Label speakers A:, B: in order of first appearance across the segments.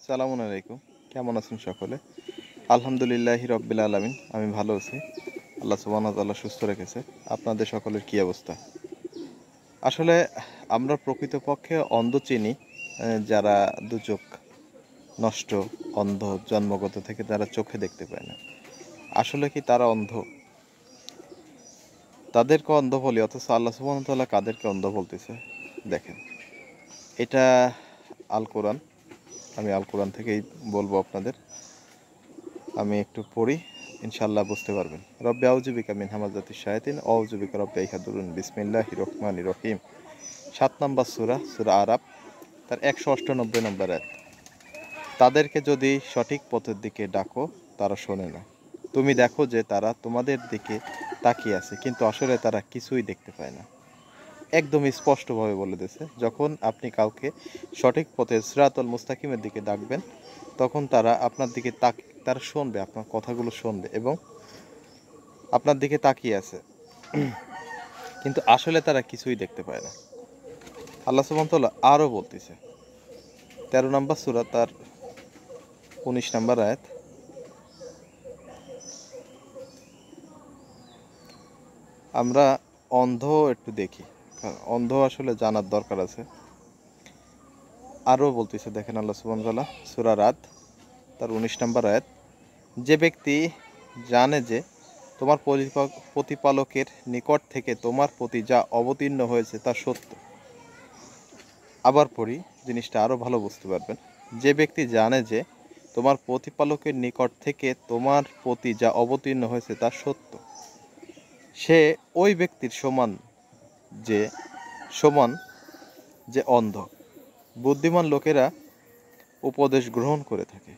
A: সালামু আলাইকুম। কেমন আছেন সকলে? আলহামদুলিল্লাহি রব্বিল আলামিন। আমি ভালো আছি। আল্লাহ সুবহানাহু ওয়া তাআলা সুস্থ রেখেছে। আপনাদের সকলের কি অবস্থা? আসলে আমরা প্রকৃতপক্ষে অন্ধ চিনি যারা দুচোখ নষ্ট, অন্ধ, জন্মগত থেকে তারা চোখে দেখতে পায় না। আসলে কি তারা অন্ধ? তাদেরকে অন্ধ বলি, অথচ আল্লাহ সুবহানাহু ওয়া তাআলা কাদেরকে অন্ধ বলতেছে? দেখেন, এটা আল কোরআন। আমি আল কোরআন থেকেই বলবো আপনাদের। আমি একটু পড়ি, ইনশাল্লাহ বুঝতে পারবেন। রব্বি আউযু বিকা মিন হামাযাতিশ শায়াতিন ওয়া আউযু বিকা রব্বি আন ইয়াহদুরুন। বিসমিল্লাহির রহমানির রহিম। ৭ নম্বর সূরা, সূরা আরাফ, তার ১৯৮ নম্বর আয়াত। তাদেরকে যদি সঠিক পথের দিকে ডাকো, তারা শোনে না। তুমি দেখো যে তারা তোমাদের দিকে তাকিয়ে আছে, কিন্তু আসলে তারা কিছুই দেখতে পায় না। একদম স্পষ্টভাবে বলে দিয়েছে, যখন আপনি কাউকে সঠিক পথে সিরাতুল মুস্তাকিমের দিকে ডাকবেন, তখন তারা আপনার দিকে তারা শুনবে, আপনার কথাগুলো শুনবে এবং আপনার দিকে তাকিয়ে আছে, কিন্তু আসলে তারা কিছুই দেখতে পায় না। আল্লাহ সুবহানাহু ওয়া তাআলা আরও বলতেছে ১৩ নম্বর সূরা, তার ১৯ নম্বর আয়াত। আমরা অন্ধ একটু দেখি, অন্ধ আসলে জানার দরকার আছে। আরও বলতেছে, দেখেন আল্লাহ সুবহানাহু ওয়া তাআলা সূরা রাদ, তার ১৯ নম্বর আয়াত। যে ব্যক্তি জানে যে তোমার প্রতিপালকের নিকট থেকে তোমার প্রতি যা অবতীর্ণ হয়েছে তা সত্য। আবার পড়ি, জিনিসটা আরও ভালো বুঝতে পারবেন। যে ব্যক্তি জানে যে তোমার প্রতিপালকের নিকট থেকে তোমার প্রতি যা অবতীর্ণ হয়েছে তা সত্য, সে ওই ব্যক্তির সমান যে অন্ধ। বুদ্ধিমান লোকেরা উপদেশ গ্রহণ করে থাকে।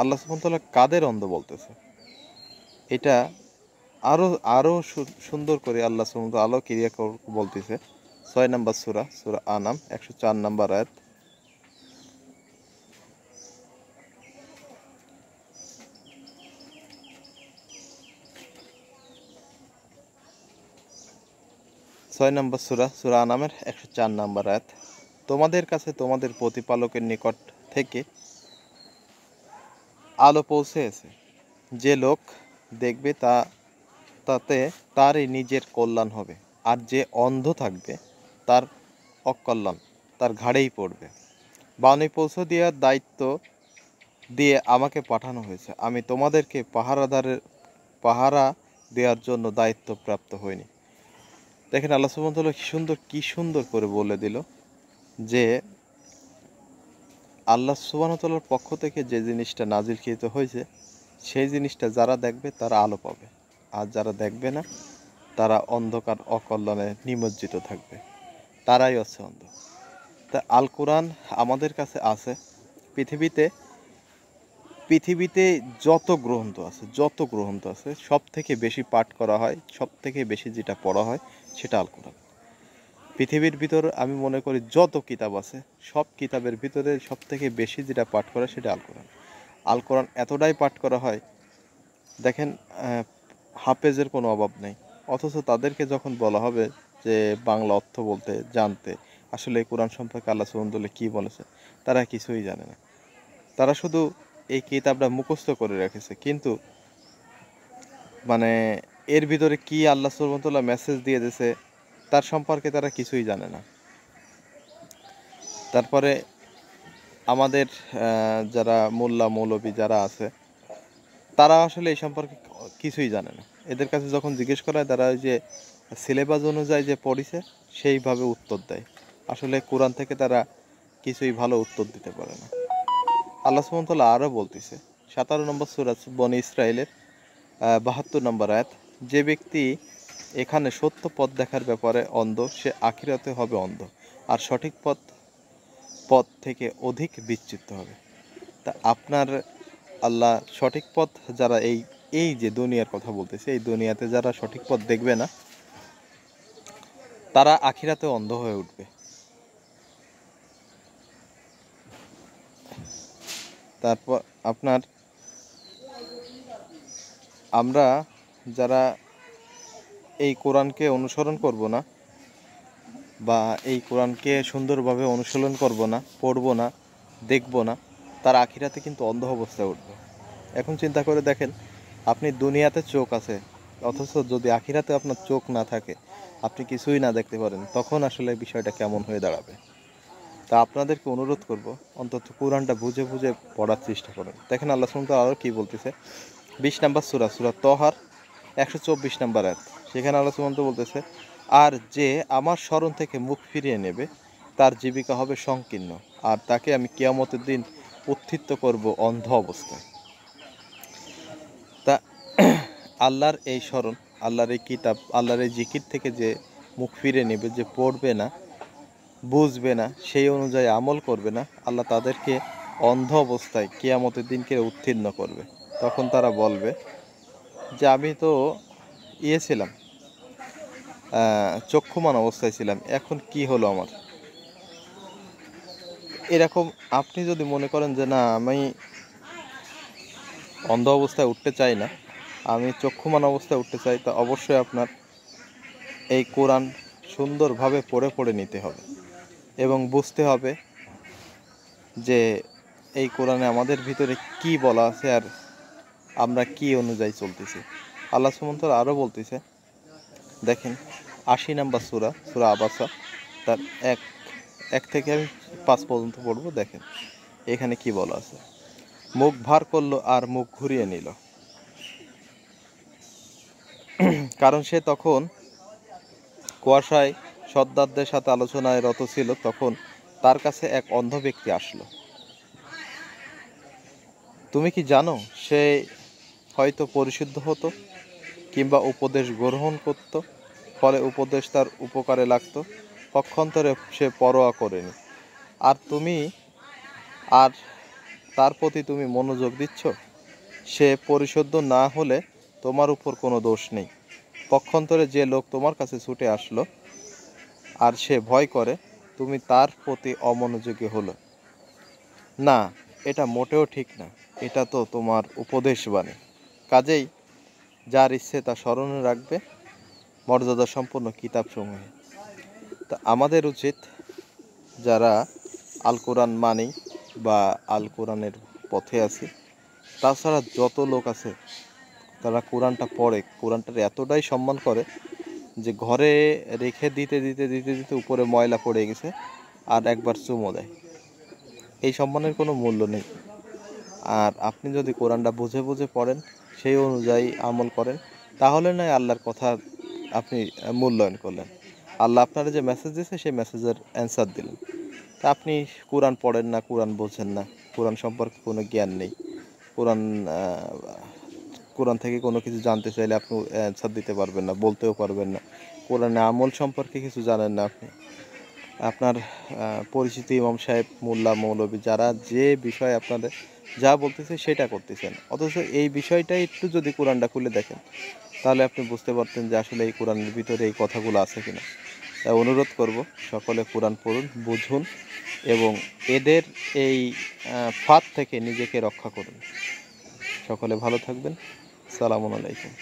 A: আল্লাহ সুবহানাহু ওয়া তাআলা কাদের অন্ধ বলতেছে? এটা আরও আরও সুন্দর করে আল্লাহ সুবহানাহু ওয়া তাআলা ক্রিয়া বলতেছে। ৬ নম্বর সূরা, সূরা আনাম, ১০৪ নম্বর আয়াত। ছয় নম্বর সূরা, সূরা আনামের ১০৪ নম্বর আয়াত। তোমাদের কাছে তোমাদের প্রতিপালকের নিকট থেকে আলো পৌঁছেছে। যে লোক দেখবে তাতে তারই নিজের কল্যাণ হবে, আর যে অন্ধ থাকবে তার অকল্যাণ তার ঘাড়েই পড়বে। বাণী পৌঁছে দেওয়ার দায়িত্ব দিয়ে আমাকে পাঠানো হয়েছে। আমি তোমাদেরকে পাহারা দেওয়ার জন্য দায়িত্বপ্রাপ্ত হইনি। দেখেন আল্লাহ সুবহানাহু ওয়া তাআলা কি সুন্দর করে বলে দিল যে আল্লাহ সুবহানাহু ওয়া তাআলার পক্ষ থেকে যে জিনিসটা নাজিলকৃত হয়েছে, সেই জিনিসটা যারা দেখবে তারা আলো পাবে, আর যারা দেখবে না তারা অন্ধকার অকল্যাণে নিমজ্জিত থাকবে, তারাই হচ্ছে অন্ধ। তা আল কোরআন আমাদের কাছে আছে। পৃথিবীতে যত গ্রন্থ আছে সব থেকে বেশি পাঠ করা হয়, সব থেকে বেশি যেটা পড়া হয় সেটা আল কোরআন। পৃথিবীর ভিতর আমি মনে করি যত কিতাব আছে, সব কিতাবের ভিতরে সব থেকে বেশি যেটা পাঠ করা সেটা আল কোরআন। আল কোরআন এতটাই পাঠ করা হয়, দেখেন হাফেজের কোনো অভাব নেই। অথচ তাদেরকে যখন বলা হবে যে বাংলা অর্থ বলতে জানতে, আসলে কোরআন সম্পর্কে আল্লাহ সুবহানাহু ওয়া তাআলা কী বলেছে, তারা কিছুই জানে না। তারা শুধু এই কিতাবটা মুখস্থ করে রেখেছে, কিন্তু মানে এর ভিতরে কি আল্লাহ সুবহানাহু ওয়া তাআলা মেসেজ দিয়ে দিয়েছে তার সম্পর্কে তারা কিছুই জানে না। তারপরে আমাদের যারা মোল্লা মৌলবি যারা আছে, তারা আসলে এই সম্পর্কে কিছুই জানে না। এদের কাছে যখন জিজ্ঞেস করা হয়, তারা ওই যে সিলেবাস অনুযায়ী যে পড়েছে সেইভাবে উত্তর দেয়। আসলে কোরআন থেকে তারা কিছুই ভালো উত্তর দিতে পারে না। আল্লাহ সুবহানাহু ওয়া তাআলা আরও বলতেছে ১৭ নম্বর সূরা বনী ইসরাইলের ৭২ নম্বর আয়াত। যে ব্যক্তি এখানে সত্য পথ দেখার ব্যাপারে অন্ধ, সে আখিরাতে হবে অন্ধ, আর সঠিক পথ থেকে অধিক বিচ্যুত হবে। তা আপনার আল্লাহ সঠিক পথ যারা এই যে দুনিয়ার কথা বলতেছে, এই দুনিয়াতে যারা সঠিক পথ দেখবে না, তারা আখিরাতে অন্ধ হয়ে উঠবে। তারপর আমরা যারা এই কোরআনকে অনুসরণ করব না, বা এই কোরআনকে সুন্দরভাবে অনুশীলন করব না, পড়ব না, দেখব না, তার আখিরাতে কিন্তু অন্ধ অবস্থায় উঠবে। এখন চিন্তা করে দেখেন, আপনি দুনিয়াতে চোখ আছে, অথচ যদি আখিরাতে আপনার চোখ না থাকে, আপনি কিছুই না দেখতে পারেন, তখন আসলে বিষয়টা কেমন হয়ে দাঁড়াবে। তা আপনাদেরকে অনুরোধ করব, অন্তত কোরআনটা বুঝে বুঝে পড়ার চেষ্টা করেন। দেখেন আল্লাহ সুবহানাহু ওয়া তাআলা আরও কী বলতেছে, 20 নম্বর সূরা, সূরা তহার 124 নম্বর আয়াত। সেখানে আল্লাহ সুবহানাহু ওয়া তাআলা বলতেছে, আর যে আমার স্মরণ থেকে মুখ ফিরিয়ে নেবে তার জীবিকা হবে সংকীর্ণ, আর তাকে আমি কিয়ামতের দিন উত্থিত করব অন্ধ অবস্থায়। তা আল্লাহর এই স্মরণ, আল্লাহর এই কিতাব, আল্লাহর এই জিকির থেকে যে মুখ ফিরে নেবে, যে পড়বে না, বুঝবে না, সেই অনুযায়ী আমল করবে না, আল্লাহ তাদেরকে অন্ধ অবস্থায় কিয়ামতের দিনকে উত্তীর্ণ করবে। তখন তারা বলবে যে আমি তো ছিলাম, চক্ষুমান অবস্থায় ছিলাম, এখন কি হলো আমার। এরকম আপনি যদি মনে করেন যে না, আমি অন্ধ অবস্থায় উঠতে চাই না, আমি চক্ষুমান অবস্থায় উঠতে চাই, তা অবশ্যই আপনার এই কোরআন সুন্দরভাবে পড়ে পড়ে নিতে হবে এবং বুঝতে হবে যে এই কোরআনে আমাদের ভিতরে কি বলা আছে আর আমরা কি অনুযায়ী চলতেছি। আল্লাহ সুবহানাহু ওয়া তাআলা আরও বলতেছে, দেখেন 80 নম্বর সূরা, সূরা আবাসা, তার এক থেকে আমি 5 পর্যন্ত পড়ব। দেখেন এখানে কি বলা আছে, মুখ ভার করলো আর মুখ ঘুরিয়ে নিল, কারণ সে তখন কুয়াশায় সর্দারদের সাথে আলোচনায় রত ছিল। তখন তার কাছে এক অন্ধ ব্যক্তি আসলো। তুমি কি জানো, সে হয়তো পরিশুদ্ধ হতো কিংবা উপদেশ গ্রহণ করত, ফলে উপদেশ তার উপকারে লাগতো, পক্ষান্তরে সে পরোয়া করেনি। আর তার প্রতি তুমি মনোযোগ দিচ্ছ। সে পরিশুদ্ধ না হলে তোমার উপর কোনো দোষ নেই। পক্ষান্তরে যে লোক তোমার কাছে ছুটে আসলো আর সে ভয় করে, তুমি তার প্রতি অমনোযোগী হলো। না, এটা মোটেও ঠিক না, এটা তো তোমার উপদেশ বাণী। কাজেই যার ইচ্ছে তা স্মরণে রাখবে মর্যাদা সম্পন্ন কিতাবসমূহে। তা আমাদের উচিত, যারা আল কোরআন মানি বা আল কোরআনের পথে আছি, তাছাড়া যত লোক আছে তারা কোরআনটা পড়ে, কোরআনটার এতটাই সম্মান করে যে ঘরে রেখে দিতে দিতে দিতে দিতে উপরে ময়লা পড়ে গেছে আর একবার চুমো দেয়। এই সম্মানের কোনো মূল্য নেই। আর আপনি যদি কোরআনটা বুঝে বুঝে পড়েন, সেই অনুযায়ী আমল করেন, তাহলে নয় আল্লাহর কথা আপনি মূল্যায়ন করলেন। আল্লাহ আপনারা যে মেসেজ দিয়েছে সেই মেসেজের অ্যান্সার দিলেন। তা আপনি কোরআন পড়েন না, কোরআন বোঝেন না, কোরআন সম্পর্কে কোনো জ্ঞান নেই, কোরআন থেকে কোনো কিছু জানতে চাইলে আপনি অ্যান্সার দিতে পারবেন না, বলতেও পারবেন না। কোরআনে আমল সম্পর্কে কিছু জানেন না আপনি। আপনার পরিচিত ইমাম সাহেব, মোল্লা, মৌলবি, যারা যে বিষয়ে আপনাদের যা বলতেছে সেটা করতেছেন, অথচ এই বিষয়টাই একটু যদি কোরআনটা খুলে দেখেন, তাহলে আপনি বুঝতে পারতেন যে আসলে এই কোরআনের ভিতরে এই কথাগুলো আছে কিনা। তাই অনুরোধ করব, সকলে কোরআন পড়ুন, বুঝুন এবং এদের এই ফাঁদ থেকে নিজেকে রক্ষা করুন। সকলে ভালো থাকবেন। আসসালামু আলাইকুম।